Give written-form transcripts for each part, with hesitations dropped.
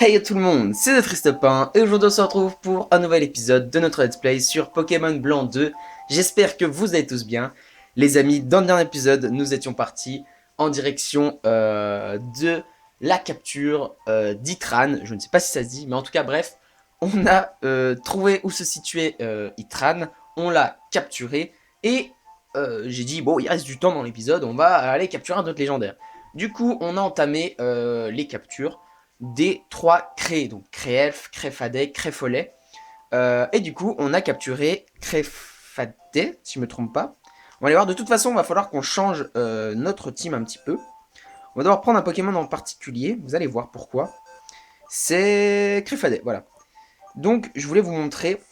Hey tout le monde, c'est The Tristepin et aujourd'hui on se retrouve pour un nouvel épisode de notre let's play sur Pokémon Blanc 2. J'espère que vous allez tous bien. Les amis, dans le dernier épisode, nous étions partis en direction de la capture d'Itran. Je ne sais pas si ça se dit, mais en tout cas bref, on a trouvé où se situait Itran, on l'a capturé et j'ai dit bon il reste du temps dans l'épisode, on va aller capturer un autre légendaire. Du coup on a entamé les captures des trois craies, donc Créelf, Créfadet, Créfollet. Et du coup, on a capturé Créfadet, si je me trompe pas. On va aller voir, de toute façon, il va falloir qu'on change notre team un petit peu. On va devoir prendre un Pokémon en particulier, vous allez voir pourquoi. C'est Créfadet, voilà. Donc, je voulais vous montrer.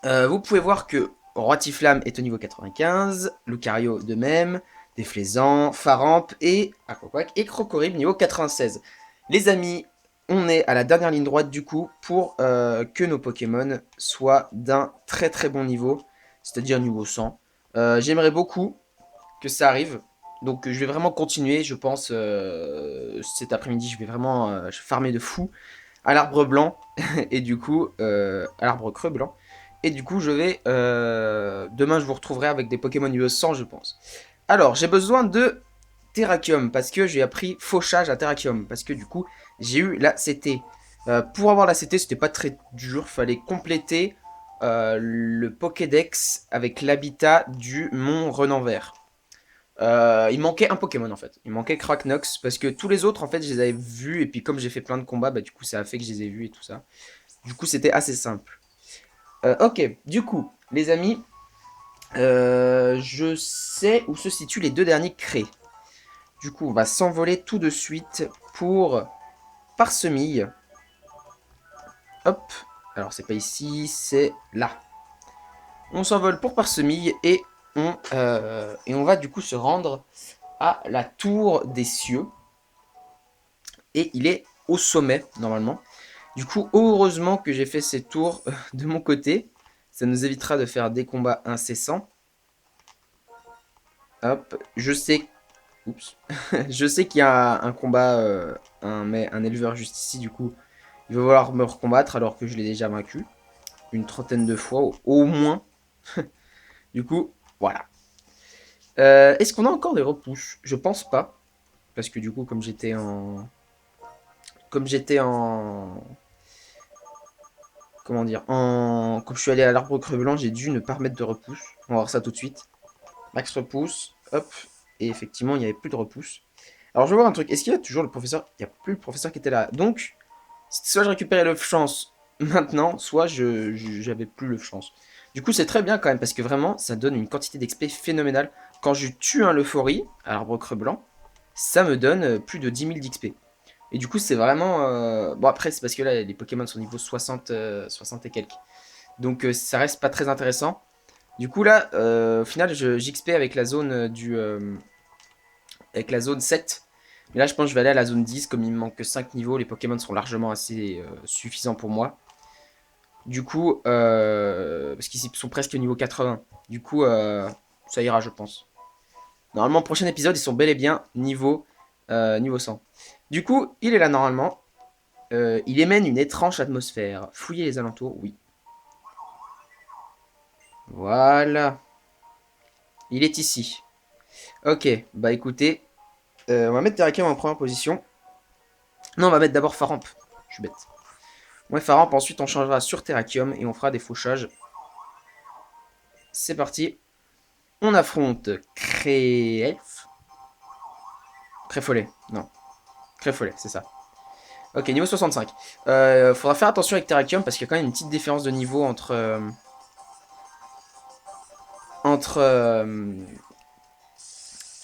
Vous pouvez voir que Roitiflamme est au niveau 95, Lucario de même, Déflaisant, Faramp et Aquaquack et Crocorib niveau 96. Les amis, on est à la dernière ligne droite du coup pour que nos Pokémon soient d'un très très bon niveau, c'est-à-dire niveau 100. J'aimerais beaucoup que ça arrive, donc je vais vraiment continuer, je pense, cet après-midi, je vais vraiment farmer de fou à l'arbre blanc, et du coup, à l'arbre creux blanc. Et du coup, je vais... demain, je vous retrouverai avec des Pokémon niveau 100, je pense. Alors, j'ai besoin de Terrakium, parce que j'ai appris fauchage à Terrakium, parce que du coup, j'ai eu la CT. Pour avoir la CT, c'était pas très dur, fallait compléter le Pokédex avec l'habitat du mont Renanvert. Il manquait un Pokémon en fait. Il manquait Cracknox parce que tous les autres en fait je les avais vus et puis comme j'ai fait plein de combats bah du coup ça a fait que je les ai vus et tout ça. Du coup c'était assez simple. Ok, du coup les amis, je sais où se situent les deux derniers craies. Du coup on va s'envoler tout de suite pour Parsemille. Hop, alors c'est pas ici, c'est là. On s'envole pour Parsemille et on va du coup se rendre à la tour des cieux. Et il est au sommet normalement. Du coup, heureusement que j'ai fait ces tours de mon côté. Ça nous évitera de faire des combats incessants. Hop, je sais... Oups. Je sais qu'il y a un combat, un éleveur juste ici, du coup. Il va falloir me recombattre alors que je l'ai déjà vaincu. Une trentaine de fois, au moins. Du coup, voilà. Est-ce qu'on a encore des repousses? Je pense pas. Parce que du coup, comme j'étais en... Comme j'étais en... Comment dire, comme je suis allé à l'arbre creux blanc, j'ai dû ne pas remettre de repousse. On va voir ça tout de suite. Max repousse, hop, et effectivement, il n'y avait plus de repousse. Alors, je vais voir un truc. Est-ce qu'il y a toujours le professeur? Il n'y a plus le professeur qui était là. Donc, soit je récupérais le chance maintenant, soit j'avais plus le chance. Du coup, c'est très bien quand même, parce que vraiment, ça donne une quantité d'XP phénoménale. Quand je tue un Euphorie à l'arbre creux blanc, ça me donne plus de 10 000 d'XP. Et du coup, c'est vraiment... Bon, après, c'est parce que là, les Pokémon sont niveau 60, 60 et quelques. Donc, ça reste pas très intéressant. Du coup, là, au final, j'XP avec la zone avec la zone 7. Mais là, je pense que je vais aller à la zone 10. Comme il me manque que 5 niveaux, les Pokémon sont largement assez suffisants pour moi. Du coup, parce qu'ils sont presque niveau 80. Du coup, ça ira, je pense. Normalement, prochain épisode, ils sont bel et bien niveau 100. Du coup, il est là normalement. Il émène une étrange atmosphère. Fouiller les alentours, oui. Voilà. Il est ici. Ok, bah écoutez, on va mettre Terrakium en première position. Non, on va mettre d'abord Faramp. Je suis bête. Ouais, Faramp, ensuite on changera sur Terrakium et on fera des fauchages. C'est parti. On affronte Créelf. Créfollet, non. Créfollet, c'est ça. Ok, niveau 65. Faudra faire attention avec Terrakium parce qu'il y a quand même une petite différence de niveau entre,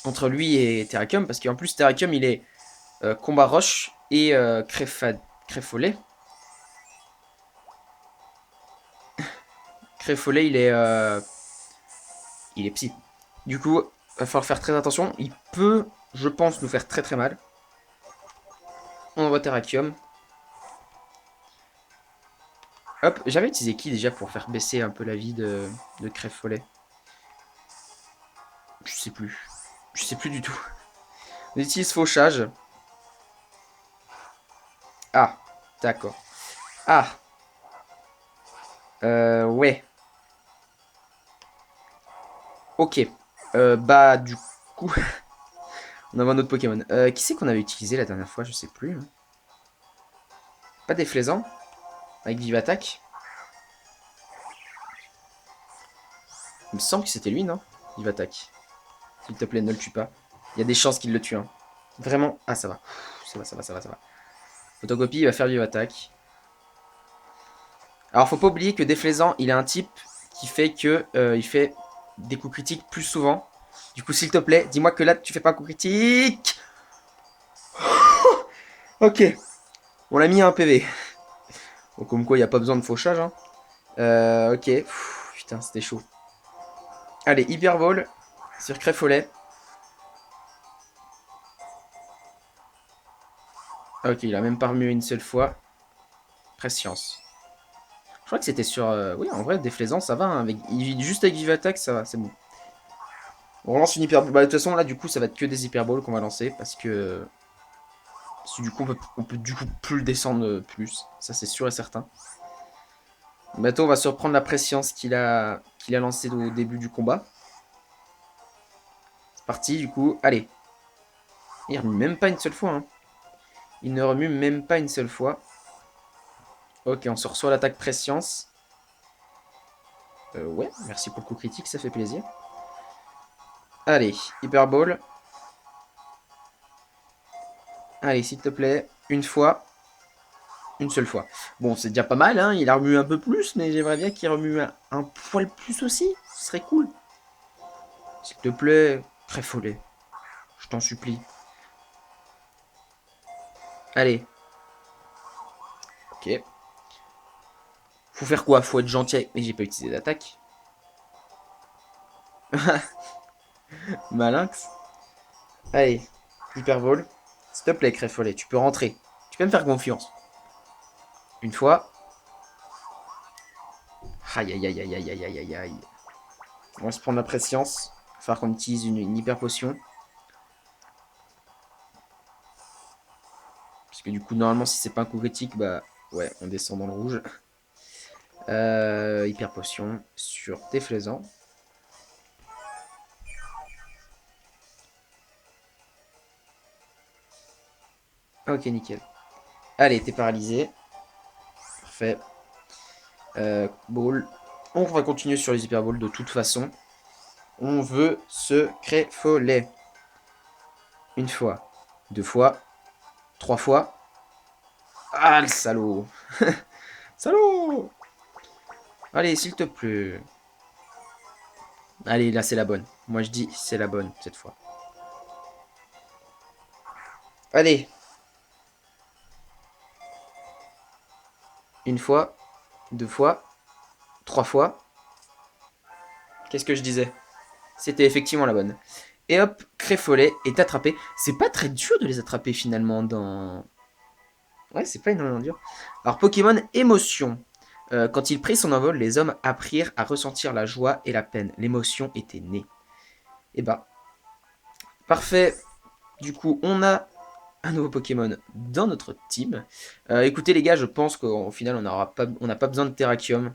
entre lui et Terrakium. Parce qu'en plus, Terrakium il est combat roche et Créfollet. Créfollet il est psy. Du coup, va falloir faire très attention. Il peut, je pense, nous faire très très mal. On envoie Terrakium. Hop, j'avais utilisé qui déjà pour faire baisser un peu la vie de Crève Follet? Je sais plus. Je sais plus du tout. On utilise fauchage. Ah. D'accord. Ah. Ouais. Ok. Bah, du coup, on a un autre Pokémon. Qui c'est qu'on avait utilisé la dernière fois? Je sais plus. Hein. Pas des Flaisans avec Vive Attaque. Il me semble que c'était lui, non? Vive Attaque. S'il te plaît, ne le tue pas. Il y a des chances qu'il le tue. Hein. Vraiment. Ah, ça va. Ça va, ça va, ça va, ça va. Photocopie, il va faire Vive Attaque. Alors, faut pas oublier que Déflaisant, il a un type qui fait que il fait des coups critiques plus souvent. Du coup, s'il te plaît, dis-moi que là, tu fais pas un coup critique. Ok. On l'a mis à un PV. Donc, comme quoi, il n'y a pas besoin de fauchage. Hein. Ok. Putain, c'était chaud. Allez, Hyper Ball sur Crèfollet. Ok, il a même pas remué une seule fois. Prescience. Je crois que c'était sur... Oui, en vrai, Déflaisant, ça va. Hein, avec... Juste avec Vive Attaque, ça va, c'est bon. On relance une Hyper Ball. Bah, de toute façon, là, du coup, ça va être que des Hyper Balls qu'on va lancer. Parce que du coup, on peut du coup plus le descendre plus. Ça, c'est sûr et certain. Bientôt, on va se reprendre la prescience qu'il a lancée au début du combat. C'est parti, du coup. Allez. Il remue même pas une seule fois. Hein. Il ne remue même pas une seule fois. Ok, on se reçoit l'attaque prescience. Ouais, merci pour le coup critique, ça fait plaisir. Allez, Hyper Ball. Allez, s'il te plaît, une fois. Une seule fois. Bon, c'est déjà pas mal, hein. Il a remué un peu plus, mais j'aimerais bien qu'il remue un poil plus aussi. Ce serait cool. S'il te plaît, très follet. Je t'en supplie. Allez. Ok. Faut faire quoi? Faut être gentil. Mais j'ai pas utilisé d'attaque. Malinx. Allez. Hypervol. S'il te plaît, crève follet. Tu peux rentrer. Tu peux me faire confiance. Une fois. Aïe aïe aïe aïe aïe aïe aïe aïe aïe. On va se prendre la prescience. Il va falloir qu'on utilise une hyper potion. Parce que du coup, normalement, si c'est pas un coup critique, bah ouais, on descend dans le rouge. Hyper potion sur Déflaisant. Ok, nickel. Allez, t'es paralysé. Parfait. Ball. On va continuer sur les hyper balls de toute façon. On veut se créfoler. Une fois, deux fois, trois fois. Ah, le salaud. Salaud. Allez, s'il te plaît. Allez, là, c'est la bonne. Moi, je dis, c'est la bonne, cette fois. Allez. Une fois, deux fois, trois fois. Qu'est-ce que je disais? C'était effectivement la bonne. Et hop, Créfolet est attrapé. C'est pas très dur de les attraper, finalement, dans... Ouais, c'est pas énormément dur. Alors, Pokémon émotion. Quand il prit son envol, les hommes apprirent à ressentir la joie et la peine. L'émotion était née. Et bah, parfait. Du coup, on a un nouveau Pokémon dans notre team. Écoutez, les gars, je pense qu'au final, on n'a pas besoin de Terrakium.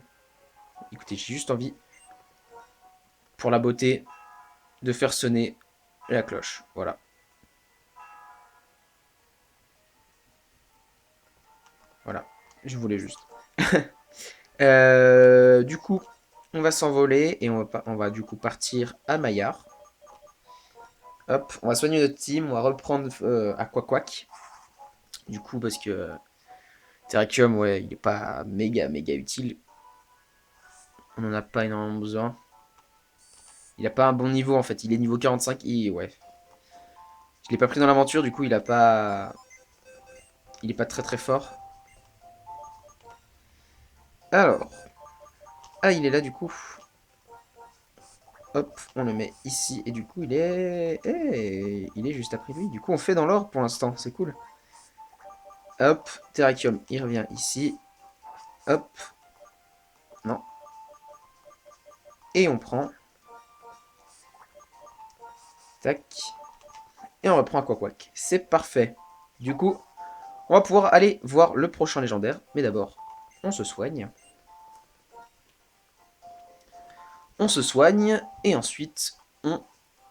Écoutez, j'ai juste envie, pour la beauté, de faire sonner la cloche. Voilà. Voilà. Je voulais juste. Du coup, on va s'envoler et on va du coup partir à Maillard. Hop, on va soigner notre team, on va reprendre Aquaquack. Du coup, parce que Terrakium, ouais, il est pas méga utile. On en a pas énormément besoin. Il a pas un bon niveau en fait, il est niveau 45 et ouais. Je l'ai pas pris dans l'aventure, du coup il a pas. Il est pas très fort. Alors. Ah, il est là du coup. Hop, on le met ici et du coup il est. Il est juste après lui. Du coup on fait dans l'ordre pour l'instant, c'est cool. Hop, Terrakium, il revient ici. Hop. Non. Et on prend. Tac. Et on reprend Aquaquack. C'est parfait. Du coup, On va pouvoir aller voir le prochain légendaire. Mais d'abord, on se soigne. On se soigne. Et ensuite, on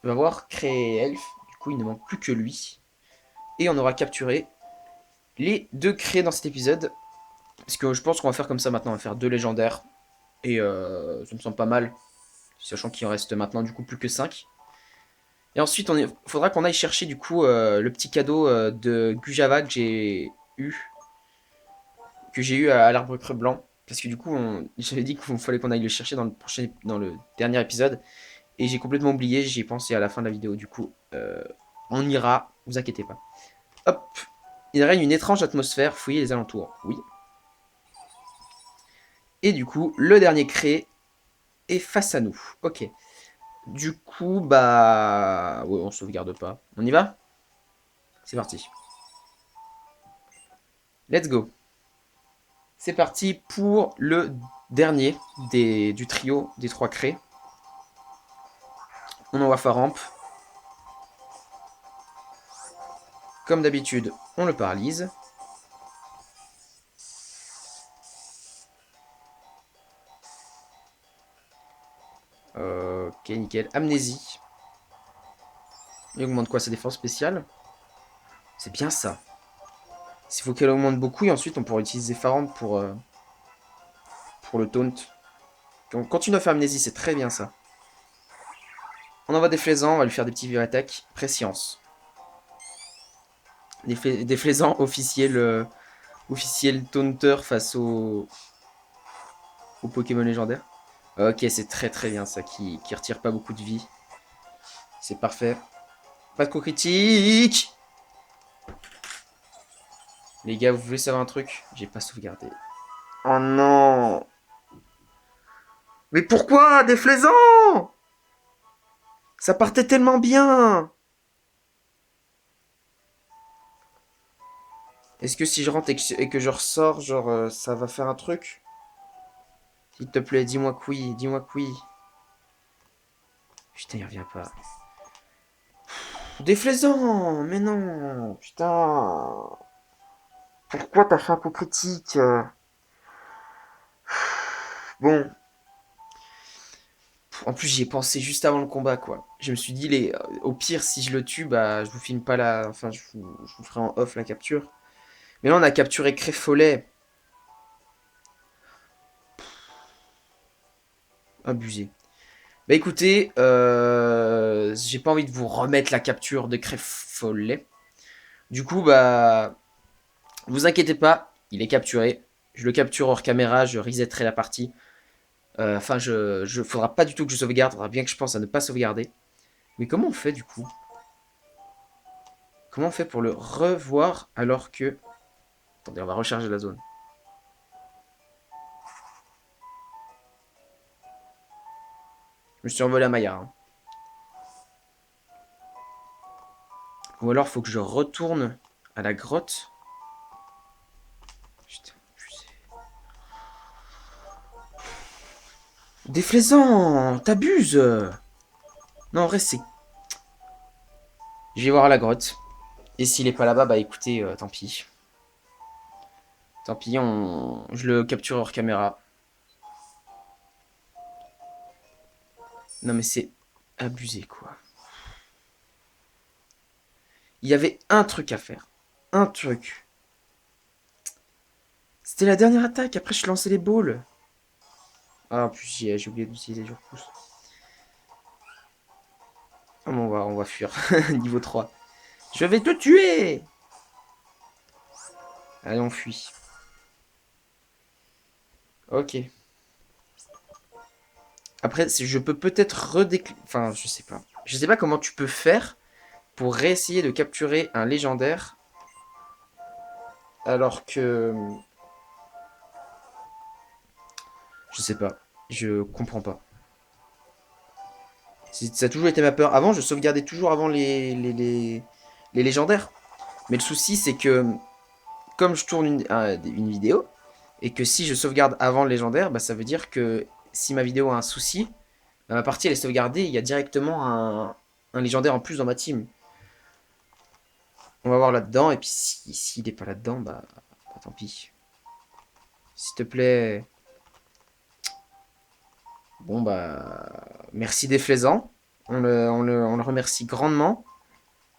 va voir créer elfe. Du coup, il ne manque plus que lui. Et on aura capturé les 2 créés dans cet épisode. Parce que je pense qu'on va faire comme ça maintenant. On va faire 2 légendaires. Et ça me semble pas mal. Sachant qu'il en reste maintenant du coup plus que 5. Et ensuite, faudra qu'on aille chercher du coup le petit cadeau de Gujava que j'ai eu. À l'arbre creux blanc. Parce que du coup, j'avais dit qu'il fallait qu'on aille le chercher dans le dernier épisode. Et j'ai complètement oublié, j'y ai pensé à la fin de la vidéo. Du coup, on ira, vous inquiétez pas. Hop. Il règne une étrange atmosphère, fouillez les alentours. Oui. Et du coup, le dernier cré est face à nous. Ok. Du coup, bah... ouais, on sauvegarde pas. On y va? C'est parti. Let's go. C'est parti pour le dernier du trio des 3 crés. On envoie Faramp. Comme d'habitude, on le paralyse. Ok, nickel. Amnésie. Il augmente quoi, sa défense spéciale? C'est bien ça. Il faut qu'elle augmente beaucoup et ensuite on pourra utiliser Faramp pour le taunt. On continue à faire amnésie, c'est très bien ça. On envoie des flaisans, on va lui faire des petits vieux attaques. Préscience. Des flaisans officiels, officiel taunter face au Pokémon légendaire. Ok, c'est très très bien ça, qui retire pas beaucoup de vie. C'est parfait. Pas de coup critique. Les gars, vous voulez savoir un truc? J'ai pas sauvegardé. Oh non! Mais pourquoi des flaisans? Ça partait tellement bien! Est-ce que si je rentre et que je ressors, genre, ça va faire un truc? S'il te plaît, dis-moi que oui, dis-moi que oui. Putain, il revient pas. Des flaisans! Mais non! Putain! Pourquoi t'as fait un coup critique? Bon. En plus, j'y ai pensé juste avant le combat, quoi. Je me suis dit, au pire, si je le tue, bah, je vous filme pas la... Enfin, je vous ferai en off la capture. Mais là, on a capturé Créfollet. Abusé. Bah écoutez, j'ai pas envie de vous remettre la capture de Créfollet. Du coup, bah, vous inquiétez pas, il est capturé. Je le capture hors caméra, je resetterai la partie. Enfin, faudra pas du tout que je sauvegarde, faudra bien que je pense à ne pas sauvegarder. Mais comment on fait du coup? Comment on fait pour le revoir alors que... Attendez, on va recharger la zone. Je me suis envolé à Maya. Hein. Ou alors, faut que je retourne à la grotte. Putain, Déflaisant, t'abuses. Non, en vrai, c'est... Je vais voir à la grotte. Et s'il est pas là-bas, bah écoutez, tant pis. Tant pis, je le capture hors caméra. Non mais c'est abusé, quoi. Il y avait un truc à faire. Un truc. C'était la dernière attaque, après je lançais les balles. Ah, en plus j'ai oublié d'utiliser du repousse. Oh, bon, on va fuir. Niveau 3. Je vais te tuer. Allez, on fuit. Ok. Après, je peux peut-être redéclencher... Enfin, je sais pas. Je sais pas comment tu peux faire pour réessayer de capturer un légendaire alors que... Je sais pas. Je comprends pas. Ça a toujours été ma peur. Avant, je sauvegardais toujours avant les légendaires. Mais le souci, c'est que comme je tourne une vidéo, et que si je sauvegarde avant le légendaire, bah, ça veut dire que si ma vidéo a un souci, bah, ma partie elle est sauvegardée, il y a directement un légendaire en plus dans ma team. On va voir là-dedans. Et puis s'il n'est pas là-dedans, bah tant pis. S'il te plaît. Bon bah merci déflaisant. On le remercie grandement.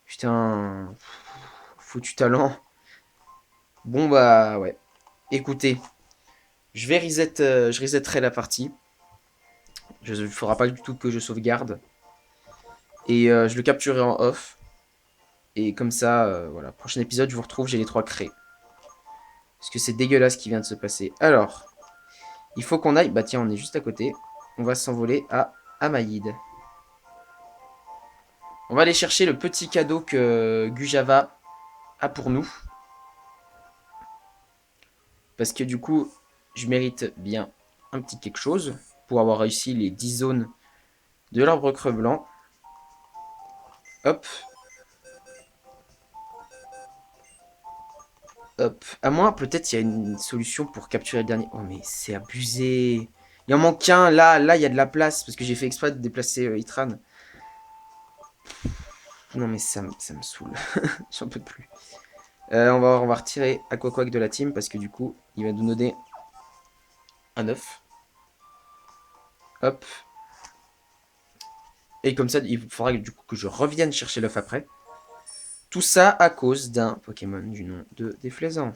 Putain. Foutu talent. Bon bah ouais. Écoutez. Je resetterai la partie. Il ne faudra pas du tout que je sauvegarde. Et je le capturerai en off. Et comme ça, voilà. Prochain épisode, je vous retrouve, j'ai les 3 craies. Parce que c'est dégueulasse ce qui vient de se passer. Alors, il faut qu'on aille. Bah tiens, on est juste à côté. On va s'envoler à Amaïd. On va aller chercher le petit cadeau que Gujava a pour nous. Parce que du coup, je mérite bien un petit quelque chose. Pour avoir réussi les 10 zones de l'arbre creux blanc. Hop. Hop. À moins, peut-être il y a une solution pour capturer le dernier. Oh, mais c'est abusé. Il en manque un. Là, il y a de la place. Parce que j'ai fait exprès de déplacer Itran. Non, mais ça me saoule. J'en peux plus. On va retirer Aquaquack de la team. Parce que du coup, il va nous donner un œuf. Hop. Et comme ça, il faudra du coup que je revienne chercher l'œuf après. Tout ça à cause d'un Pokémon du nom de Déflaisant.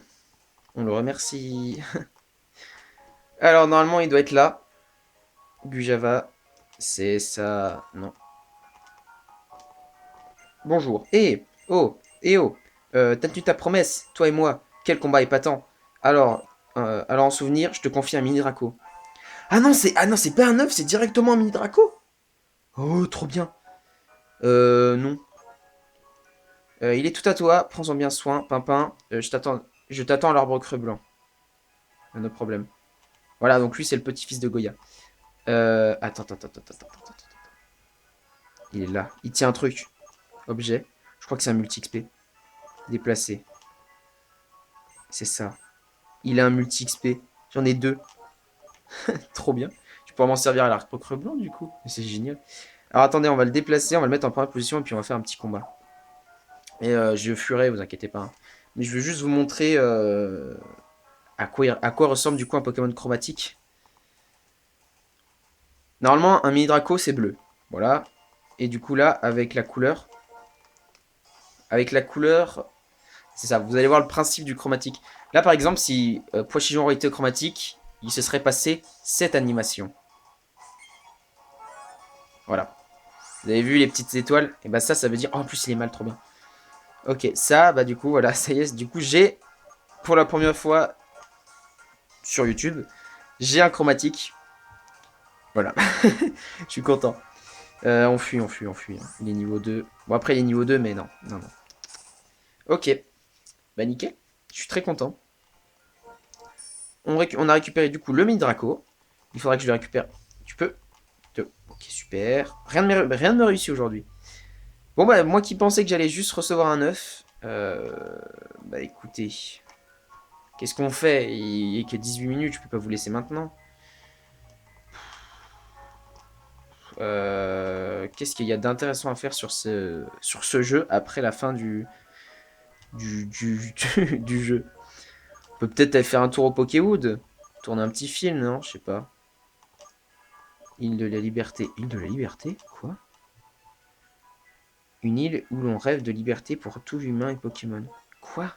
On le remercie. Alors, normalement, il doit être là. Gujava. C'est ça. Non. Bonjour. Oh. T'as tenu ta promesse, toi et moi. Quel combat épatant. Alors en souvenir, je te confie un mini Draco. Ah non, c'est pas un œuf, c'est directement un mini Draco. Oh, trop bien. Non. Il est tout à toi. Prends-en bien soin, Pimpin. Je t'attends à l'arbre creux blanc. No problème. Voilà, donc lui c'est le petit-fils de Goya. Attends. Il est là. Il tient un truc. Objet. Je crois que c'est un multi-XP. Déplacé. C'est ça. Il a un multi-XP. J'en ai 2. Trop bien. Tu pourras m'en servir à l'arc creux blanc du coup. C'est génial. Alors attendez, on va le déplacer, on va le mettre en première position et puis on va faire un petit combat. Et je fuirai, vous inquiétez pas. Mais je veux juste vous montrer à quoi ressemble du coup un Pokémon chromatique. Normalement, un mini Draco c'est bleu. Voilà. Et du coup là, avec la couleur, c'est ça. Vous allez voir le principe du chromatique. Là par exemple, si Poichijon aurait été chromatique, il se serait passé cette animation. Voilà. Vous avez vu les petites étoiles? Et bah ça veut dire... Oh, en plus il est mal, trop bien. Ok, ça, bah du coup, voilà, ça y est. Du coup, j'ai, pour la première fois sur YouTube, j'ai un chromatique. Voilà. Je suis content. On fuit. Il est niveau 2. Bon, après, il est niveau 2, mais non. Ok. Bah nickel. Je suis très content. On a récupéré du coup le mini Draco. Il faudra que je le récupère. Tu peux. Ok, super. Rien ne me réussit aujourd'hui. Bon, bah, moi qui pensais que j'allais juste recevoir un œuf. Bah écoutez. Qu'est-ce qu'on fait? Il est que 18 minutes, je peux pas vous laisser maintenant. Qu'est-ce qu'il y a d'intéressant à faire sur ce jeu après la fin du jeu? On peut peut-être aller faire un tour au Pokéwood. Tourner un petit film, non? Je sais pas. Île de la Liberté. Île de la Liberté? Quoi? Une île où l'on rêve de liberté pour tout humain et Pokémon. Quoi?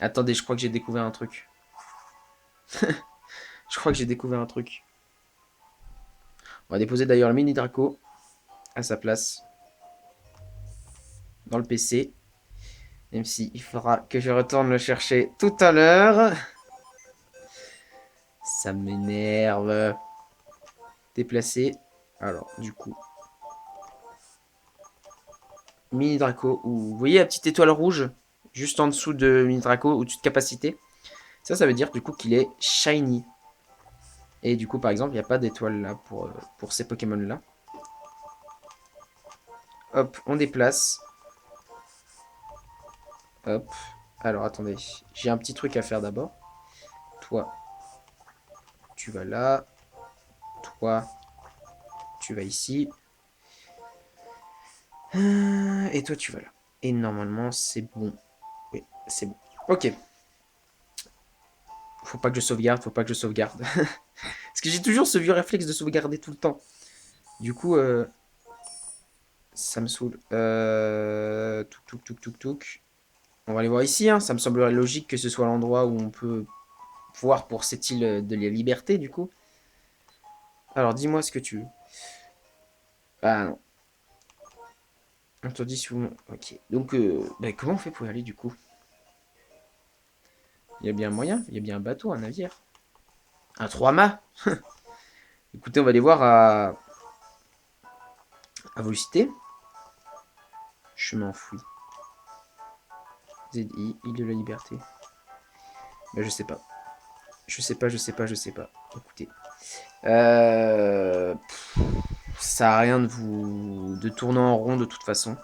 Attendez, je crois que j'ai découvert un truc. Je crois que j'ai découvert un truc. On va déposer d'ailleurs le mini Draco à sa place dans le PC. Même si il faudra que je retourne le chercher tout à l'heure. Ça m'énerve. Déplacer. Alors, du coup. Mini Draco. Vous voyez la petite étoile rouge juste en dessous de Mini Draco, au-dessus de capacité. Ça veut dire du coup qu'il est shiny. Et du coup, par exemple, il n'y a pas d'étoile là pour ces Pokémon-là. Hop, on déplace. Hop. Alors, attendez. J'ai un petit truc à faire d'abord. Toi, tu vas là. Toi, tu vas ici. Et toi, tu vas là. Et normalement, c'est bon. Oui, c'est bon. Ok. Faut pas que je sauvegarde, faut pas que je sauvegarde. Parce que j'ai toujours ce vieux réflexe de sauvegarder tout le temps. Du coup, ça me saoule. Touk touk touk touk touk. On va aller voir ici, hein. Ça me semblerait logique que ce soit l'endroit où on peut voir pour cette île de la liberté, du coup. Alors, dis-moi ce que tu veux. Ah non. On te dit sous... Ok. Donc, bah, comment on fait pour y aller, du coup? Il y a bien un moyen, il y a bien un bateau, un navire. Un 3 mâts. Écoutez, on va aller voir à Volocité. Chemin enfoui. ZI, île de la liberté. Bah, je sais pas. Je sais pas, je sais pas, je sais pas. Écoutez. Ça sert à rien de tourner en rond de toute façon.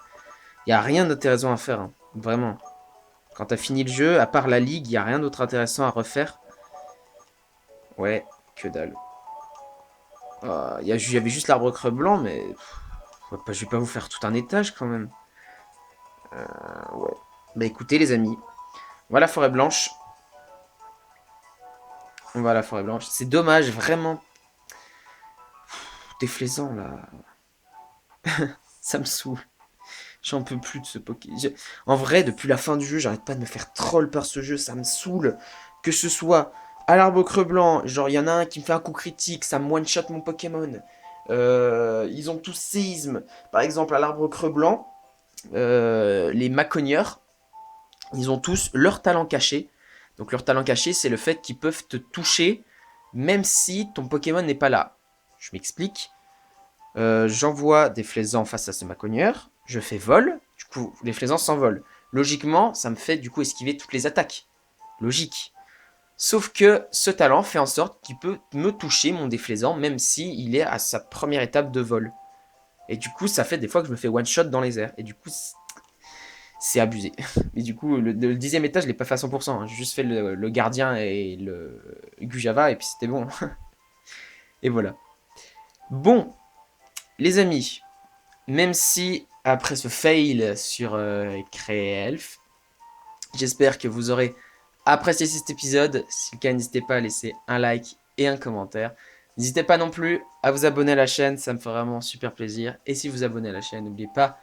Il y a rien d'intéressant à faire, hein. Vraiment. Quand t'as fini le jeu, à part la ligue, il y a rien d'autre intéressant à refaire. Ouais, que dalle. Il y avait juste l'arbre creux blanc, mais je vais pas vous faire tout un étage quand même. Ouais. Bah écoutez les amis, on va à la forêt blanche. On va à la forêt blanche. C'est dommage, vraiment. Déflaisant là. Ça me saoule. J'en peux plus de ce Poké. En vrai, depuis la fin du jeu, j'arrête pas de me faire troll par ce jeu, ça me saoule. Que ce soit à l'arbre creux blanc, genre il y en a un qui me fait un coup critique, ça me one-shot mon Pokémon. Ils ont tous séisme. Par exemple, à l'arbre creux blanc, les Macogneurs, ils ont tous leur talent caché. Donc leur talent caché, c'est le fait qu'ils peuvent te toucher même si ton Pokémon n'est pas là. Je m'explique. J'envoie des flaisans face à ce Macogneur. Je fais vol. Du coup, les flaisans s'envolent. Logiquement, ça me fait du coup esquiver toutes les attaques. Logique. Sauf que ce talent fait en sorte qu'il peut me toucher mon déflaisant même si il est à sa première étape de vol. Et du coup, ça fait des fois que je me fais one shot dans les airs. Et du coup, c'est abusé. Mais du coup, le 10e étage, je l'ai pas fait à 100%. Hein. J'ai juste fait le gardien et le Gujava et puis c'était bon. Et voilà. Bon, les amis, même si après ce fail sur créer Elf, j'espère que vous aurez apprécié cet épisode. Si le cas, n'hésitez pas à laisser un like et un commentaire. N'hésitez pas non plus à vous abonner à la chaîne, ça me fait vraiment super plaisir. Et si vous abonnez à la chaîne, n'oubliez pas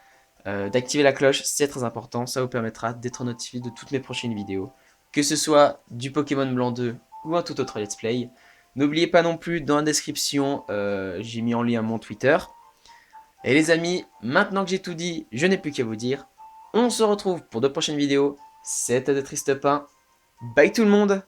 d'activer la cloche, c'est très important. Ça vous permettra d'être notifié de toutes mes prochaines vidéos, que ce soit du Pokémon Blanc 2 ou un tout autre let's play. N'oubliez pas non plus, dans la description, j'ai mis en lien mon Twitter. Et les amis, maintenant que j'ai tout dit, je n'ai plus qu'à vous dire. On se retrouve pour de prochaines vidéos. C'était de Triste Pain. Bye tout le monde!